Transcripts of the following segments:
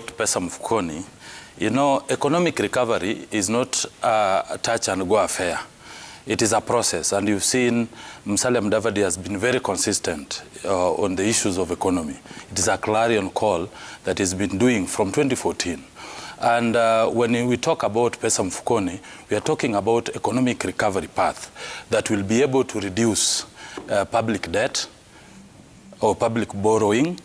Pesa mfukoni, you know, economic recovery is not a touch and go affair. It is a process, and you've seen Musalia Mudavadi has been very consistent on the issues of economy. It is a clarion call that he's been doing from 2014. And when we talk about pesa mfukoni, we are talking about economic recovery path that will be able to reduce public debt or public borrowing,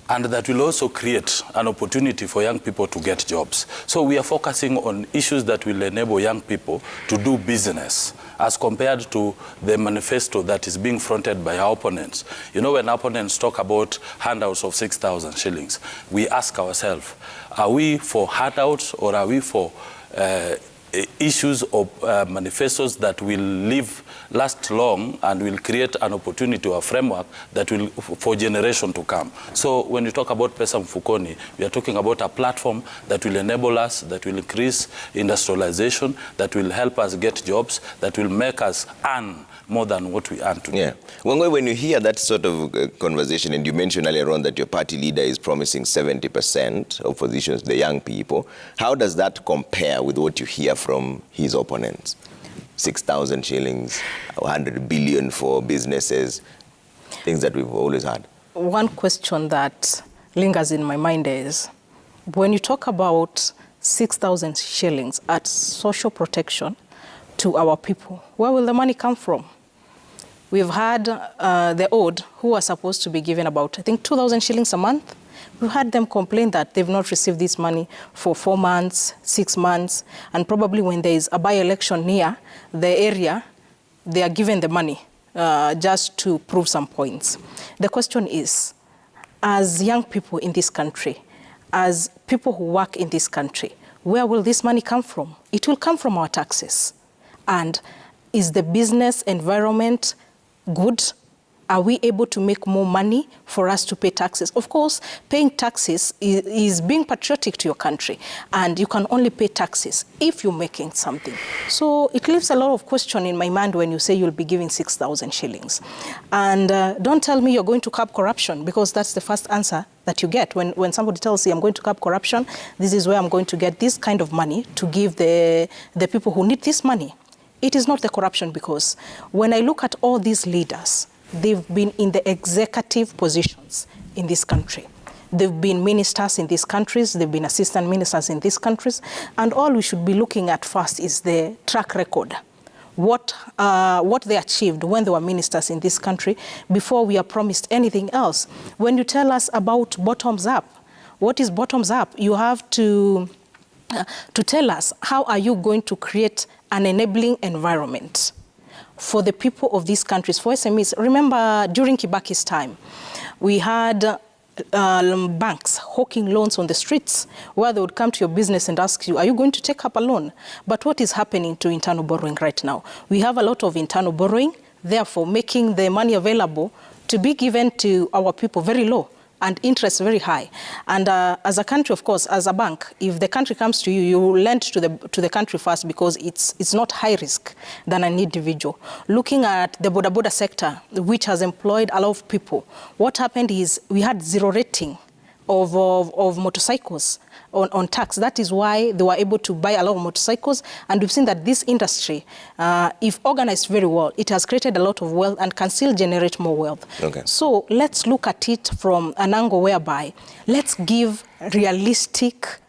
and that will also create an opportunity for young people to get jobs. So we are focusing on issues that will enable young people to do business, as compared to the manifesto that is being fronted by our opponents. You know, when opponents talk about handouts of 6,000 shillings, we ask ourselves, are we for handouts or are we for issues or manifestos that will last long and will create an opportunity or a framework that will for generation to come? So when you talk about pesa mfukoni, we are talking about a platform that will enable us, that will increase industrialization, that will help us get jobs, that will make us earn more than what we earn today. Yeah. When you hear that sort of conversation, and you mentioned earlier on that your party leader is promising 70% of positions to the young people, how does that compare with what you hear from his opponents? 6,000 shillings, 100 billion for businesses, things that we've always had. One question that lingers in my mind is, when you talk about 6,000 shillings at social protection to our people, where will the money come from? We've had the OD, who are supposed to be given about, I think, 2,000 shillings a month. We've had them complain that they've not received this money for 4 months, 6 months, and probably when there is a by-election near the area, they are given the money just to prove some points. The question is, as young people in this country, as people who work in this country, where will this money come from? It will come from our taxes. And is the business environment good? Are we able to make more money for us to pay taxes? Of course, paying taxes is being patriotic to your country, and you can only pay taxes if you're making something. So it leaves a lot of question in my mind when you say you'll be giving 6,000 shillings. And don't tell me you're going to curb corruption, because that's the first answer that you get. When somebody tells you, I'm going to curb corruption, this is where I'm going to get this kind of money to give the people who need this money. It is not the corruption, because when I look at all these leaders, they've been in the executive positions in this country. They've been ministers in these countries, they've been assistant ministers in these countries, and all we should be looking at first is the track record. What they achieved when they were ministers in this country before we are promised anything else. When you tell us about bottoms up, what is bottoms up? You have to tell us, how are you going to create an enabling environment for the people of these countries, for SMEs? Remember, during Kibaki's time, we had banks hawking loans on the streets, where they would come to your business and ask you, are you going to take up a loan? But what is happening to internal borrowing right now? We have a lot of internal borrowing, therefore making the money available to be given to our people very low, and interest very high. And as a country, of course, as a bank, if the country comes to you, you lend to the country first, because it's not high risk than an individual. Looking at the boda sector, which has employed a lot of people, what happened is we had zero rating of motorcycles on tax. That is why they were able to buy a lot of motorcycles. And we've seen that this industry, if organized very well, it has created a lot of wealth and can still generate more wealth. Okay. So let's look at it from an angle whereby let's give realistic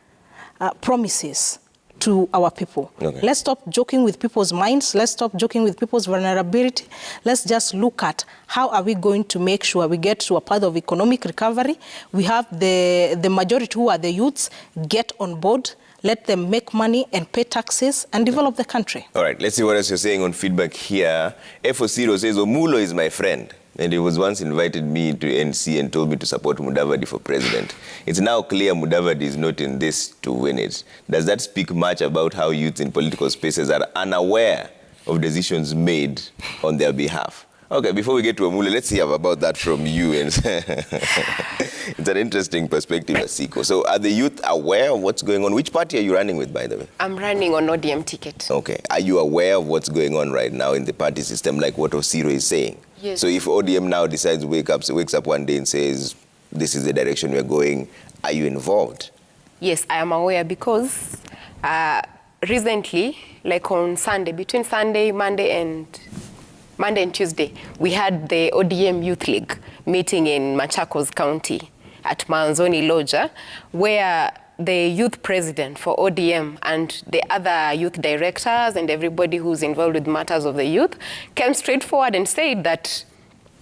promises to our people. Okay. Let's stop joking with people's minds. Let's stop joking with people's vulnerability. Let's just look at how are we going to make sure we get to a path of economic recovery. We have the majority, who are the youths, get on board. Let them make money and pay taxes and develop the country. All right, let's see what else you're saying on feedback here. F0 says, Omulo is my friend, and he was once invited me to NC and told me to support Mudavadi for president. It's now clear Mudavadi is not in this to win it. Does that speak much about how youth in political spaces are unaware of decisions made on their behalf? Okay, before we get to Omulo, let's hear about that from you. It's an interesting perspective, Asiko. So are the youth aware of what's going on? Which party are you running with, by the way? I'm running on ODM ticket. Okay. Are you aware of what's going on right now in the party system, like what Osiro is saying? Yes. So if ODM now decides, wakes up one day and says, this is the direction we're going, Are you involved? Yes, I am aware because recently, like on Sunday, between Monday and Tuesday, we had the ODM Youth League meeting in Machakos County at Manzoni Loja, where the youth president for ODM and the other youth directors and everybody who's involved with matters of the youth came straight forward and said that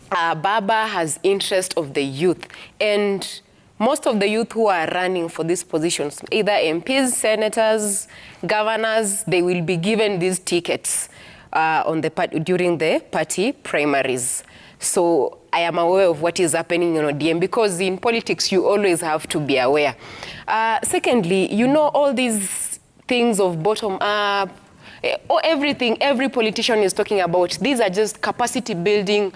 Baba has interest of the youth, and most of the youth who are running for these positions, either MPs, senators, governors, they will be given these tickets during the party primaries. So I am aware of what is happening in ODM, because in politics you always have to be aware. Secondly, you know, all these things of bottom up, everything every politician is talking about, these are just capacity building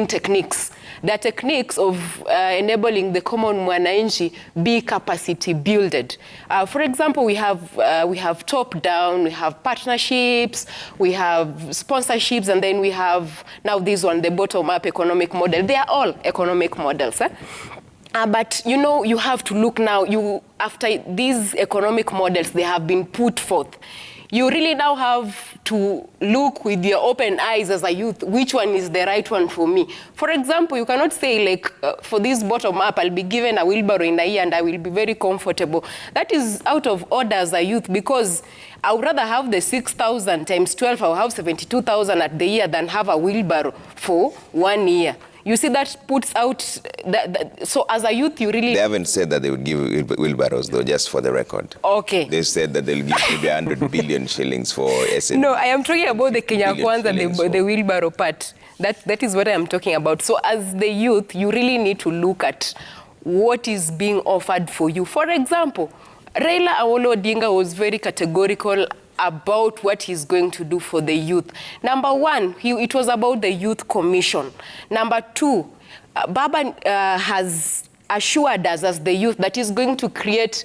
techniques. The techniques of enabling the common mwananchi be capacity builded. For example, we have top down, we have partnerships, we have sponsorships, and then we have now this one, the bottom up economic model. They are all economic models. But you know, you have to look now, after these economic models, they have been put forth. You really now have to look with your open eyes as a youth, which one is the right one for me. For example, you cannot say like, for this bottom up, I'll be given a wheelbarrow in a year and I will be very comfortable. That is out of order as a youth, because I would rather have the 6,000 times 12, I'll have 72,000 at the year than have a wheelbarrow for 1 year. You see, that puts out, so as a youth, you really... They haven't said that they would give wheelbarrows, though, just for the record. Okay. They said that they'll give maybe 100 billion shillings for SN. No, I am talking about the Kenya Kwanza, the wheelbarrow part. That is what I am talking about. So as the youth, you really need to look at what is being offered for you. For example, Raila Omulo Junior was very categorical about what he's going to do for the youth. Number one, it was about the Youth Commission. Number two, Baba has assured us as the youth that he's going to create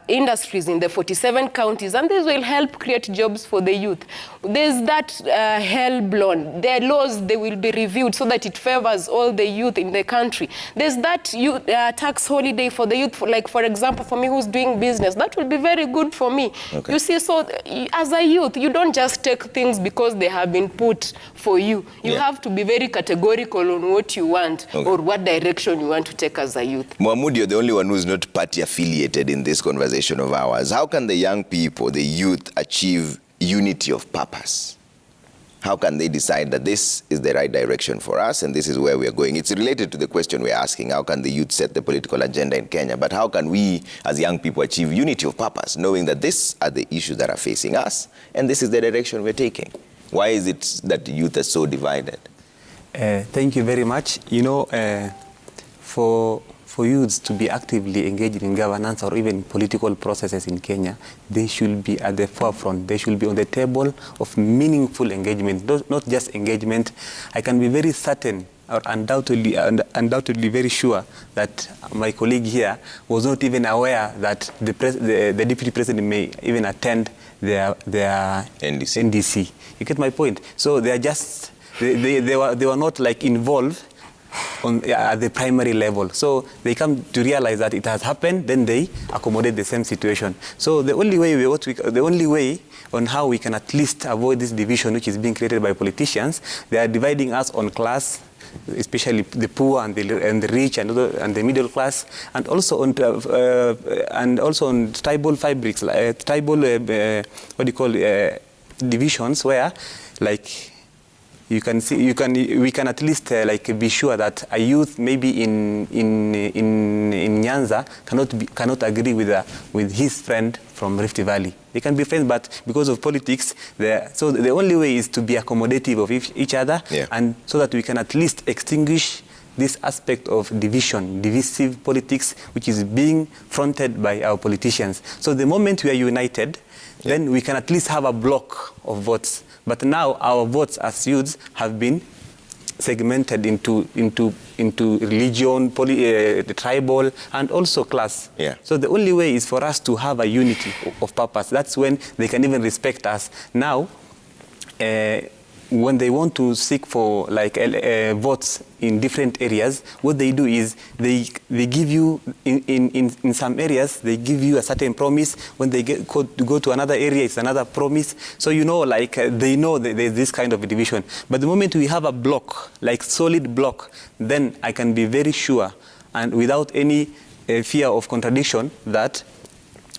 industries in the 47 counties, and this will help create jobs for the youth. There's that HELB loan. The laws, they will be reviewed so that it favors all the youth in the country. There's that tax holiday for the youth, like for example, for me who's doing business, that will be very good for me. Okay. You see, so as a youth, you don't just take things because they have been put for you. You have to be very categorical on what you want or what direction you want to take as a youth. Mohamud, you're the only one who's not party affiliated in this conversation of ours. How can the young people, the youth, achieve unity of purpose? How can they decide that this is the right direction for us and this is where we are going? It's related to the question we're asking. How can the youth set the political agenda in Kenya? But how can we as young people achieve unity of purpose, knowing that these are the issues that are facing us and this is the direction we're taking? Why is it that the youth are so divided? Thank you very much. You know, for youths to be actively engaged in governance or even political processes in Kenya, they should be at the forefront. They should be on the table of meaningful engagement, not just engagement. I can be very certain or undoubtedly very sure that my colleague here was not even aware that the deputy president may even attend their NDC. You get my point? So they are just, they were not like involved at the primary level. So they come to realize that it has happened, then they accommodate the same situation. So the only way on how we can at least avoid this division which is being created by politicians, they are dividing us on class, especially the poor and the rich and the middle class, and also on tribal fabrics, divisions where like we can at least like be sure that a youth maybe in Nyanza cannot agree with his friend from Rift Valley. They can be friends, but because of politics, so the only way is to be accommodative of each other, and so that we can at least extinguish this aspect of divisive politics, which is being fronted by our politicians. So the moment we are united, then we can at least have a block of votes. But now our votes as youths have been segmented into religion, tribal, and also class. So the only way is for us to have a unity of purpose. That's when they can even respect us. Now, when they want to seek for like votes in different areas, what they do is they give you in some areas they give you a certain promise. When they go to another area, it's another promise. So you know, like they know that there's this kind of division. But the moment we have a block, like solid block, then I can be very sure and without any fear of contradiction that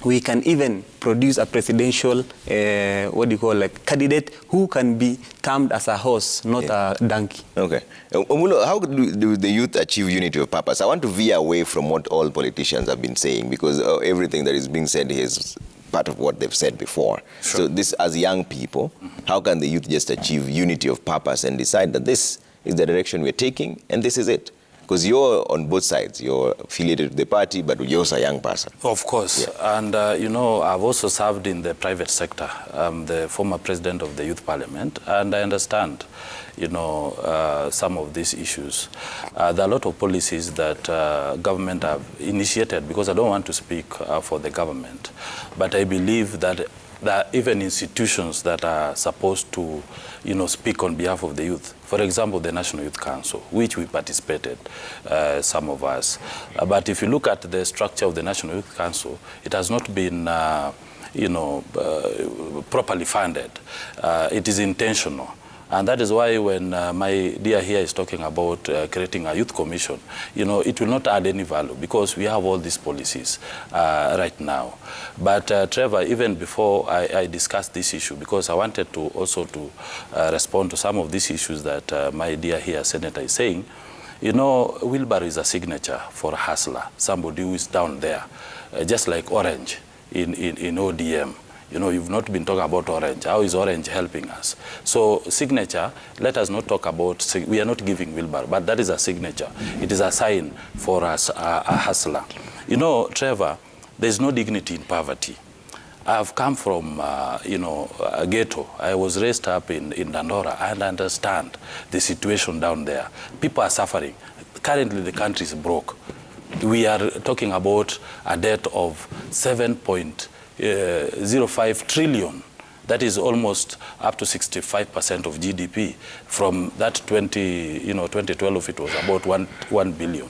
we can even produce a presidential, candidate who can be termed as a horse, not a donkey. Okay. Omulo, how do the youth achieve unity of purpose? I want to veer away from what all politicians have been saying, because everything that is being said here is part of what they've said before. Sure. So this, as young people, how can the youth just achieve unity of purpose and decide that this is the direction we're taking and this is it? Because you're on both sides. You're affiliated with the party, but you're also a young person. Of course. Yeah. And, I've also served in the private sector. I'm the former president of the Youth Parliament, and I understand, some of these issues. There are a lot of policies that government have initiated, because I don't want to speak for the government, but I believe that there are even institutions that are supposed to, speak on behalf of the youth. For example, the National Youth Council, which we participated, some of us. But if you look at the structure of the National Youth Council, it has not been, properly funded. It is intentional. And that is why when my dear here is talking about creating a youth commission, it will not add any value, because we have all these policies right now. But Trevor, even before I discussed this issue, because I wanted to also to respond to some of these issues that my dear here Senator is saying, wheelbarrow is a signature for a hustler, somebody who is down there, just like Orange in ODM. You've not been talking about Orange. How is Orange helping us? So signature, let us not talk about, we are not giving wheelbarrow, but that is a signature. It is a sign for us, a hustler. Trevor, there's no dignity in poverty. I've come from, a ghetto. I was raised up in Dandora, and I understand the situation down there. People are suffering. Currently, the country is broke. We are talking about a debt of 7.05 trillion. That is almost up to 65% of GDP. From that 2012, it was about 1 billion.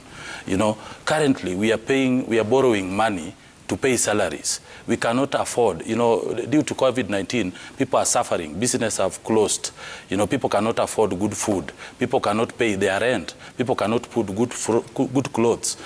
Currently we are borrowing money to pay salaries. We cannot afford, due to COVID-19, people are suffering. Businesses have closed. People cannot afford good food. People cannot pay their rent. People cannot put good clothes.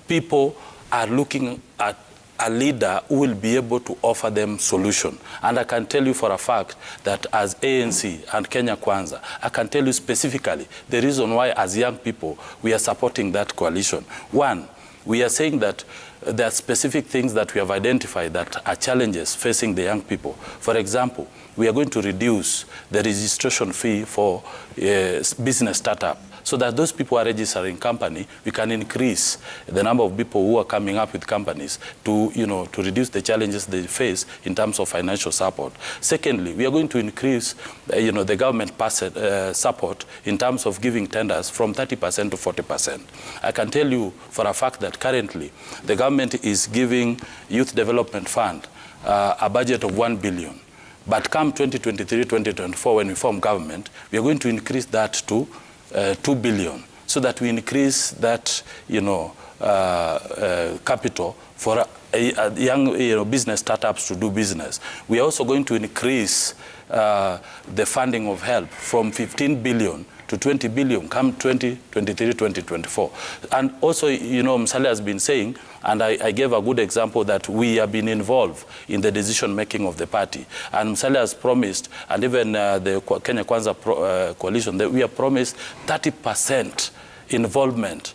People are looking at a leader who will be able to offer them solution. And I can tell you for a fact that as ANC and Kenya Kwanza, I can tell you specifically the reason why as young people we are supporting that coalition. One, we are saying that there are specific things that we have identified that are challenges facing the young people. For example, we are going to reduce the registration fee for business startup, so that those people who are registering company, we can increase the number of people who are coming up with companies to reduce the challenges they face in terms of financial support. Secondly, we are going to increase, the government support in terms of giving tenders from 30% to 40%. I can tell you for a fact that currently the government is giving Youth Development Fund a budget of 1 billion. But come 2023-2024, when we form government, we are going to increase that to 2 billion, so that we increase that, capital for young business startups to do business. We are also going to increase the funding of help from 15 billion to 20 billion come 2023-2024. And also, Msale has been saying, and I gave a good example, that we have been involved in the decision-making of the party. And Msale has promised, and even the Kenya Kwanza coalition, that we have promised 30% involvement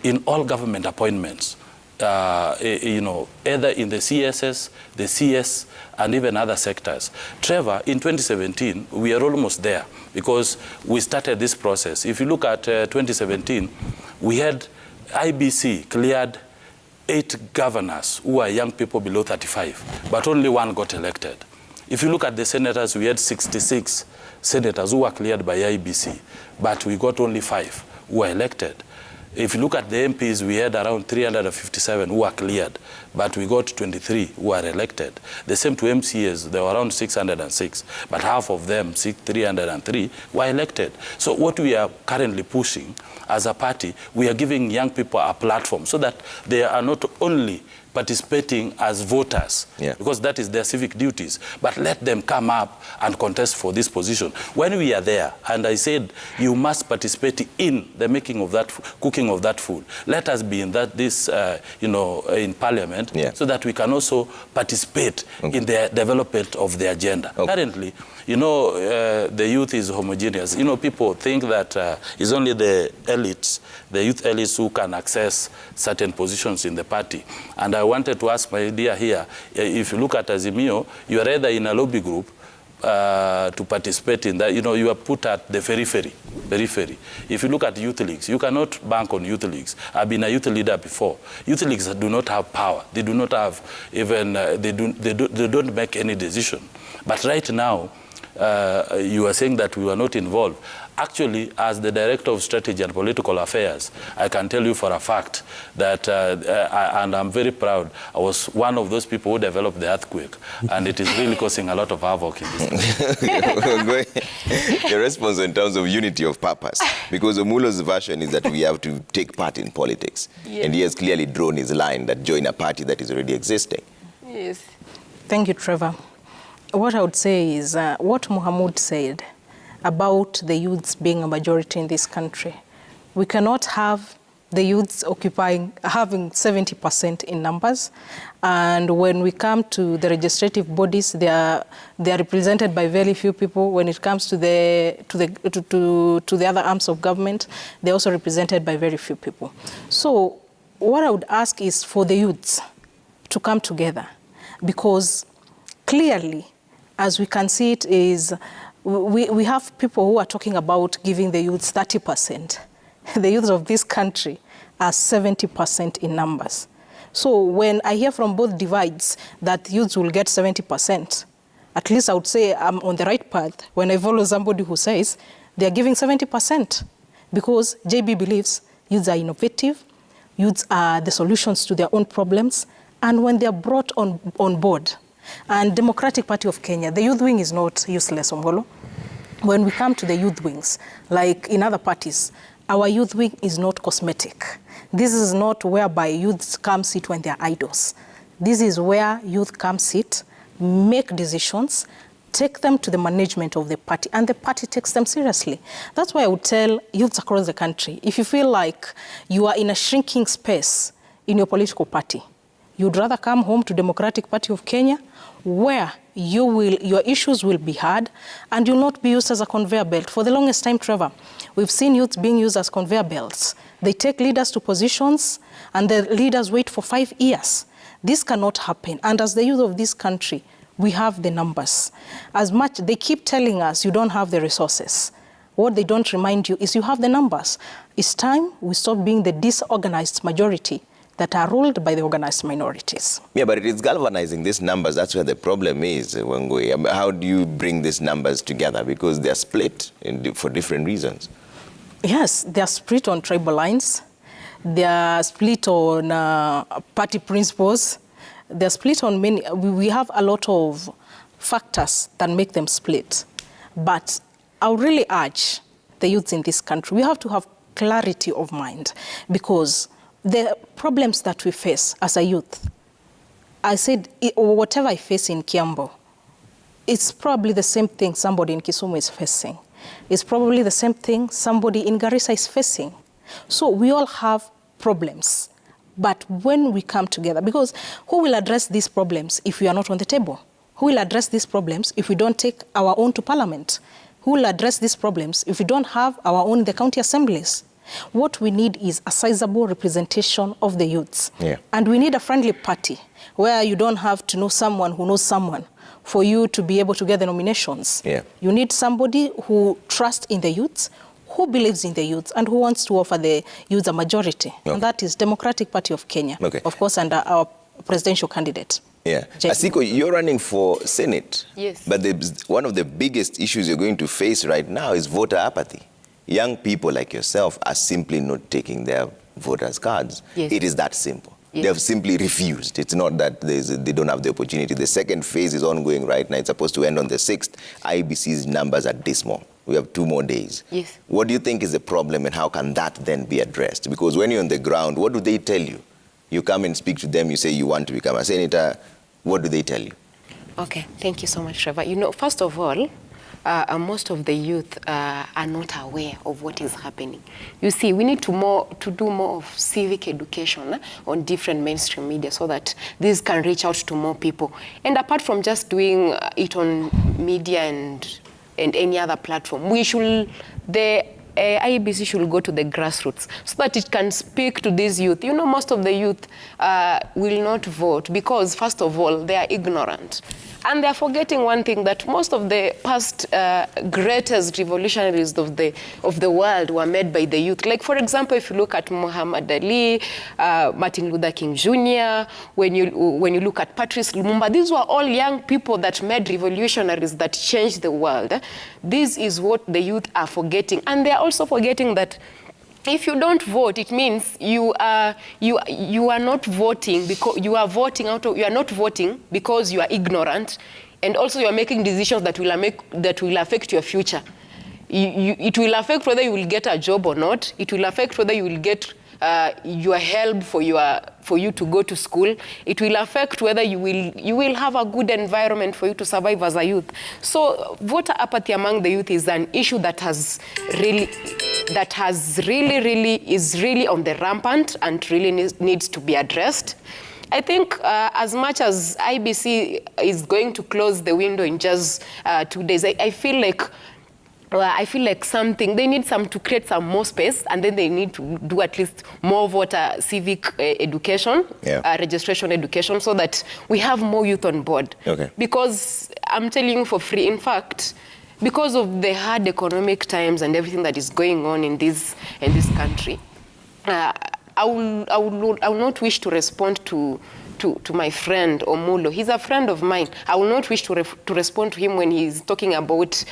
in all government appointments, either in the CSS, the CS, and even other sectors. Trevor, in 2017, we are almost there, because we started this process. If you look at 2017, we had IBC cleared 8 governors who are young people below 35, but only 1 got elected. If you look at the senators, we had 66 senators who were cleared by IBC, but we got only 5 who were elected. If you look at the MPs, we had around 357 who were cleared, but we got 23 who are elected. The same to MCAs, there were around 606, but half of them, 303, were elected. So what we are currently pushing as a party, we are giving young people a platform so that they are not only participating as voters, because that is their civic duties, but let them come up and contest for this position. When we are there, and I said, you must participate in the making of that, cooking of that food. Let us be in that, in Parliament, so that we can also participate in the development of the agenda. Currently, the youth is homogeneous. People think that it's only the elites, the youth elites who can access certain positions in the party. And I wanted to ask my idea here, if you look at Azimio, you are either in a lobby group to participate in that. You are put at the periphery. If you look at youth leagues, you cannot bank on youth leagues. I've been a youth leader before. Youth leagues do not have power. They do not have even, they don't make any decision. But right now, you are saying that we were not involved. Actually, as the Director of Strategy and Political Affairs, I can tell you for a fact that, and I'm very proud, I was one of those people who developed the earthquake, and it is really causing a lot of havoc in this country. Your response in terms of unity of purpose, because Omulo's version is that we have to take part in politics, and he has clearly drawn his line that join a party that is already existing. Yes. Thank you, Trevor. What I would say is what Mohamud said about the youths being a majority in this country. We cannot have the youths having 70% in numbers, and when we come to the legislative bodies, they are represented by very few people. When it comes to the other arms of government, they're also represented by very few people. So what I would ask is for the youths to come together, because clearly, as we can see it, is we have people who are talking about giving the youths 30%. The youths of this country are 70% in numbers. So when I hear from both divides that youths will get 70%, at least I would say I'm on the right path when I follow somebody who says they're giving 70%, because JB believes youths are innovative, youths are the solutions to their own problems, and when they're brought on board. And Democratic Party of Kenya, the youth wing is not useless, Omulo. When we come to the youth wings, like in other parties, our youth wing is not cosmetic. This is not whereby youths come sit when they're idles. This is where youth come sit, make decisions, take them to the management of the party, and the party takes them seriously. That's why I would tell youths across the country, if you feel like you are in a shrinking space in your political party, you'd rather come home to Democratic Party of Kenya, where your issues will be heard and you'll not be used as a conveyor belt. For the longest time, Trevor, we've seen youth being used as conveyor belts. They take leaders to positions and the leaders wait for 5 years. This cannot happen. And as the youth of this country, we have the numbers. As much, they keep telling us you don't have the resources. What they don't remind you is you have the numbers. It's time we stop being the disorganized majority that are ruled by the organized minorities. Yeah, but it is galvanizing these numbers. That's where the problem is, Wangui. How do you bring these numbers together? Because they're split for different reasons. Yes, they're split on tribal lines. They're split on party principles. They're split on many. We have a lot of factors that make them split. But I would really urge the youths in this country, we have to have clarity of mind, because the problems that we face as a youth, I said, whatever I face in Kiambu, it's probably the same thing somebody in Kisumu is facing. It's probably the same thing somebody in Garissa is facing. So we all have problems. But when we come together, because who will address these problems if we are not on the table? Who will address these problems if we don't take our own to Parliament? Who will address these problems if we don't have our own in the county assemblies? What we need is a sizable representation of the youths. Yeah. And we need a friendly party where you don't have to know someone who knows someone for you to be able to get the nominations. Yeah. You need somebody who trusts in the youths, who believes in the youths, and who wants to offer the youths a majority. Okay. And that is Democratic Party of Kenya, okay. Of course, under our presidential candidate. Yeah. Asiko, you're running for Senate. Yes. But one of the biggest issues you're going to face right now is voter apathy. Young people like yourself are simply not taking their voters' cards. Yes. It is that simple. Yes. They have simply refused. It's not that they don't have the opportunity. The second phase is ongoing right now. It's supposed to end on the 6th. IEBC's numbers are dismal. We have 2 more days. Yes. What do you think is the problem, and how can that then be addressed? Because when you're on the ground, what do they tell you? You come and speak to them, you say you want to become a senator. What do they tell you? Okay, thank you so much, Trevor. You know, first of all, most of the youth are not aware of what is happening. You see, we need to do more of civic education on different mainstream media so that this can reach out to more people. And apart from just doing it on media and any other platform, the IEBC should go to the grassroots so that it can speak to these youth. You know, most of the youth will not vote because, first of all, they are ignorant. And they are forgetting one thing, that most of the past greatest revolutionaries of the world were made by the youth. Like, for example, if you look at Muhammad Ali, Martin Luther King Junior, when you look at Patrice Lumumba, these were all young people that made revolutionaries that changed the world. This is what the youth are forgetting. And they are also forgetting that if you don't vote, it means you are not voting because you are not voting because you are ignorant, and also you are making decisions that will affect your future. It will affect whether you will get a job or not. It will affect whether you will get your help for you to go to school. It will affect whether you will have a good environment for you to survive as a youth. So voter apathy among the youth is an issue that is really on the rampant and really needs to be addressed. I think as much as IEBC is going to close the window in just 2 days, I feel like they need to create some more space, and then they need to do at least more voter civic education, registration education, so that we have more youth on board. Okay. Because I'm telling you for free, in fact, because of the hard economic times and everything that is going on in this country, I will not wish to respond to my friend Omulo. He's a friend of mine. I will not wish to respond to him when he's talking about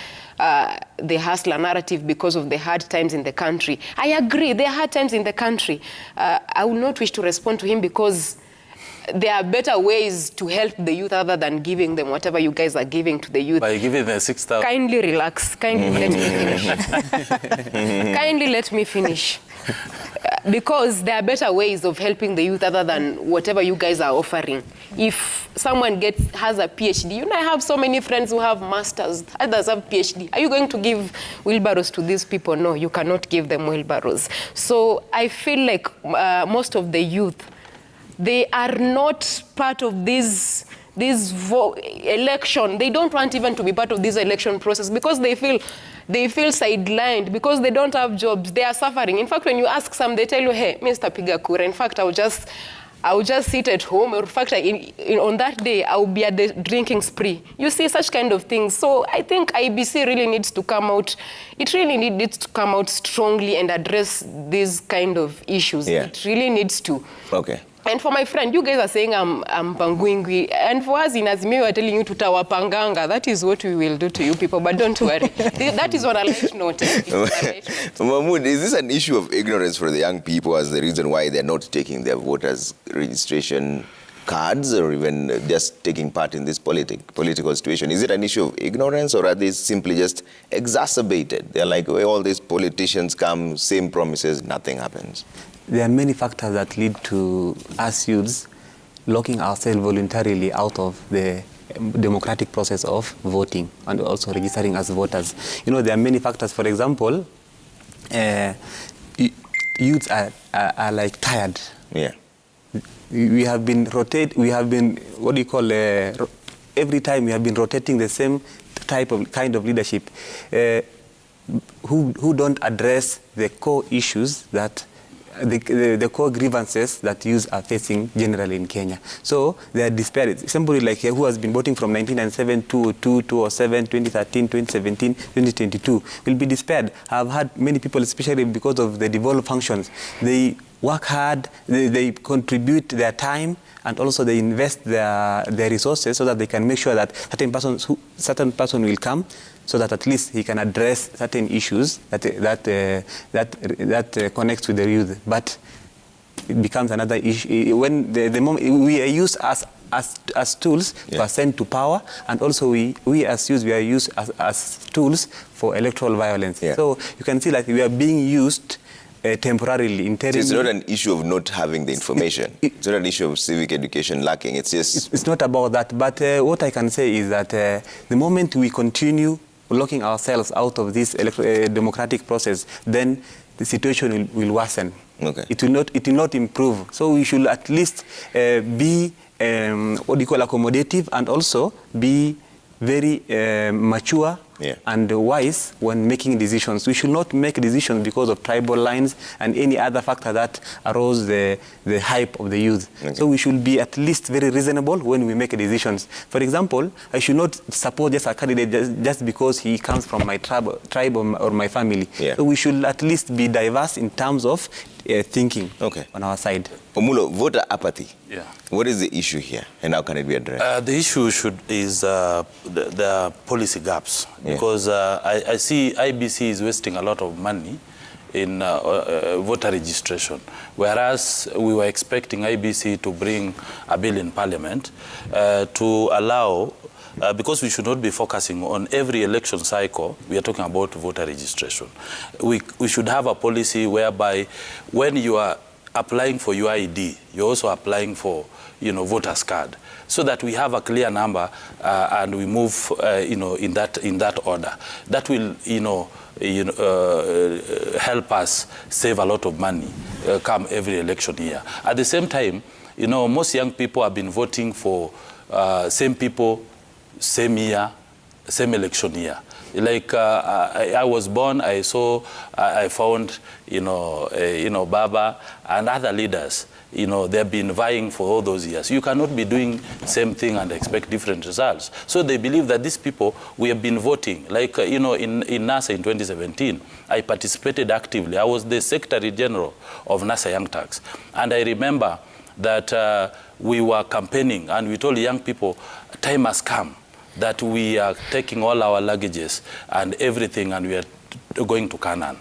the hustler narrative because of the hard times in the country. I agree, there are hard times in the country. I will not wish to respond to him because there are better ways to help the youth other than giving them whatever you guys are giving to the youth. By giving them 6,000. Kindly relax. Kindly let me finish. Kindly let me finish. Because there are better ways of helping the youth other than whatever you guys are offering. If someone has a PhD, you know, I have so many friends who have masters, others have PhD. Are you going to give wheelbarrows to these people? No, you cannot give them wheelbarrows. So I feel like most of the youth, they are not part of this election. They don't want even to be part of this election process because they feel sidelined because they don't have jobs. They are suffering. In fact, when you ask some, they tell you, hey, Mr. Pigakura, in fact, I will just sit at home. Or in fact, on that day, I will be at the drinking spree. You see such kind of things. So I think IEBC really needs to come out. It really needs to come out strongly and address these kind of issues. Yeah. It really needs to. Okay. And for my friend, you guys are saying I'm pangwingwi. And for us in Azimio, we are telling you tutawapanganga. That is what we will do to you people, but don't worry. That is on a light note. Mahmoud, is this an issue of ignorance for the young people as the reason why they're not taking their voters' registration cards or even just taking part in this political situation? Is it an issue of ignorance, or are they simply just exacerbated? They're like, well, all these politicians come, same promises, nothing happens. There are many factors that lead to us youths locking ourselves voluntarily out of the democratic process of voting and also registering as voters. You know, there are many factors. For example, youths are like tired. Yeah. We have been every time we have been rotating the same kind of leadership who don't address the core issues that the core grievances that youths are facing generally in Kenya. So they are disparate. Somebody like here who has been voting from 1997, 2002, 2007, 2013, 2017, 2022 will be despaired. I've had many people, especially because of the devolved functions, they work hard, they contribute their time, and also they invest their resources so that they can make sure that certain person will come, so that at least he can address certain issues that connects with the youth. But it becomes another issue. When the moment we are used as tools to ascend to power, and also we as youth, we are used as tools for electoral violence. So you can see like we are being used temporarily, interimly. So it's not an issue of not having the information. It's not an issue of civic education lacking. It's just... It's not about that. But what I can say is that the moment we continue locking ourselves out of this democratic process, then the situation will worsen. Okay. It will not improve. So we should at least be what you call accommodative, and also be very mature and wise when making decisions. We should not make decisions because of tribal lines and any other factor that arose the hype of the youth. Okay. So we should be at least very reasonable when we make decisions. For example, I should not support just a candidate just because he comes from my tribe or my family. So we should at least be diverse in terms of thinking on our side. Omulo, voter apathy. Yeah. What is the issue here, and how can it be addressed? The issue is the policy gaps, because I see IBC is wasting a lot of money in voter registration, whereas we were expecting IBC to bring a bill in Parliament to allow, because we should not be focusing on every election cycle, we are talking about voter registration. We should have a policy whereby when you are applying for your ID, you're also applying for, voter's card, so that we have a clear number and we move, in that order. That will, help us save a lot of money come every election year. At the same time, most young people have been voting for same people, same year, same election year. Like I was born, I found, Baba and other leaders, they've been vying for all those years. You cannot be doing same thing and expect different results. So they believe that these people, we have been voting. Like, in NASA in 2017, I participated actively. I was the Secretary General of NASA Young Turks. And I remember that we were campaigning and we told young people, time has come that we are taking all our luggages and everything and we are going to Canaan,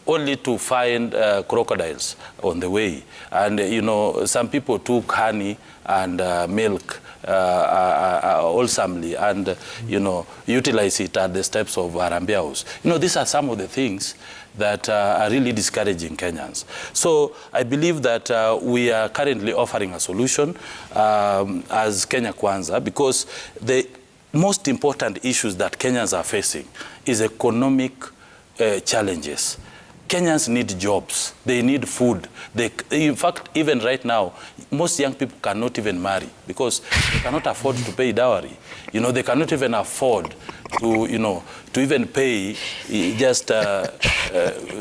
only to find crocodiles on the way. And, some people took honey and milk wholesomely and, utilize it at the steps of Harambee House. These are some of the things that are really discouraging Kenyans. So I believe that we are currently offering a solution as Kenya Kwanza, because the most important issues that Kenyans are facing is economic challenges. Kenyans need jobs. They need food. In fact, even right now, most young people cannot even marry because they cannot afford to pay dowry. They cannot even afford to, to even pay just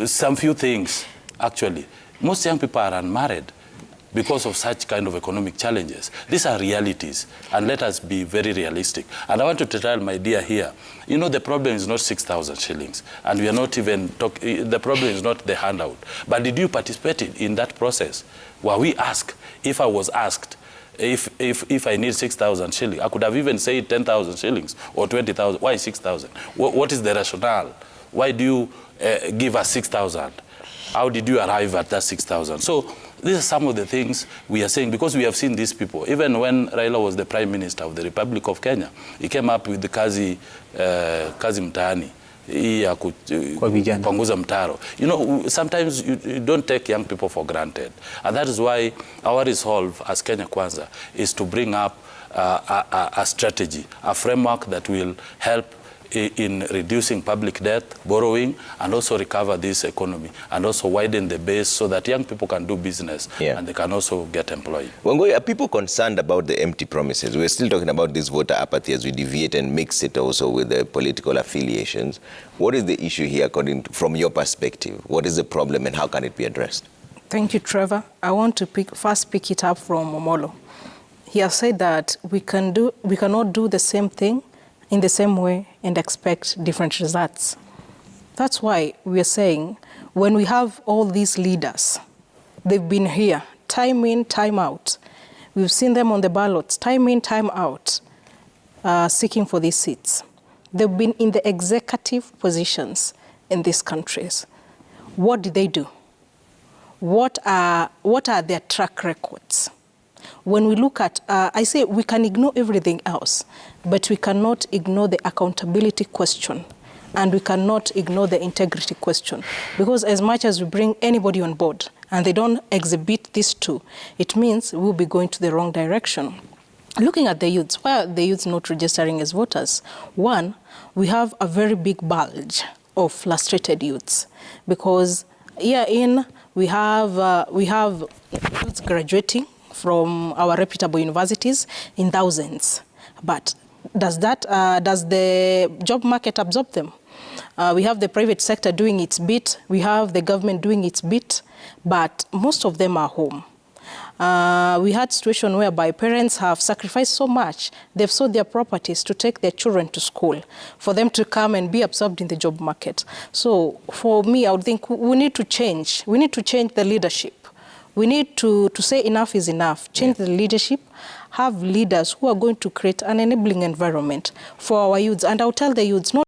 some few things, actually. Most young people are unmarried because of such kind of economic challenges. These are realities, and let us be very realistic. And I want to tell my dear here, the problem is not 6,000 shillings, and we are not even talking, the problem is not the handout. But did you participate in that process? Were we asked? If I was asked, if I need 6,000 shillings, I could have even said 10,000 shillings or 20,000. Why 6,000? What is the rationale? Why do you give us 6,000? How did you arrive at that 6,000? So these are some of the things we are saying, because we have seen these people. Even when Raila was the Prime Minister of the Republic of Kenya, he came up with the kazi mtaani, kupunguza mtaro. Sometimes you don't take young people for granted. And that is why our resolve as Kenya Kwanza is to bring up a strategy, a framework that will help in reducing public debt, borrowing, and also recover this economy, and also widen the base so that young people can do business and they can also get employed. Wangoi, are people concerned about the empty promises? We're still talking about this voter apathy as we deviate and mix it also with the political affiliations. What is the issue here from your perspective? What is the problem and how can it be addressed? Thank you, Trevor. I want to first pick it up from Omulo. He has said that we cannot do the same thing in the same way and expect different results. That's why we are saying when we have all these leaders, they've been here, time in, time out. We've seen them on the ballots, time in, time out, seeking for these seats. They've been in the executive positions in these countries. What did they do? what are their track records. When we look at, I say we can ignore everything else, but we cannot ignore the accountability question, and we cannot ignore the integrity question. Because as much as we bring anybody on board and they don't exhibit these two, it means we'll be going to the wrong direction. Looking at the youths, why are the youths not registering as voters? One, we have a very big bulge of frustrated youths, because year in we have youths graduating from our reputable universities in thousands. But does the job market absorb them? We have the private sector doing its bit, we have the government doing its bit, but most of them are home. We had a situation whereby parents have sacrificed so much, they've sold their properties to take their children to school, for them to come and be absorbed in the job market. So for me, I would think we need to change. We need to change the leadership. We need to say enough is enough, change the leadership, have leaders who are going to create an enabling environment for our youths. And I'll tell the youths, not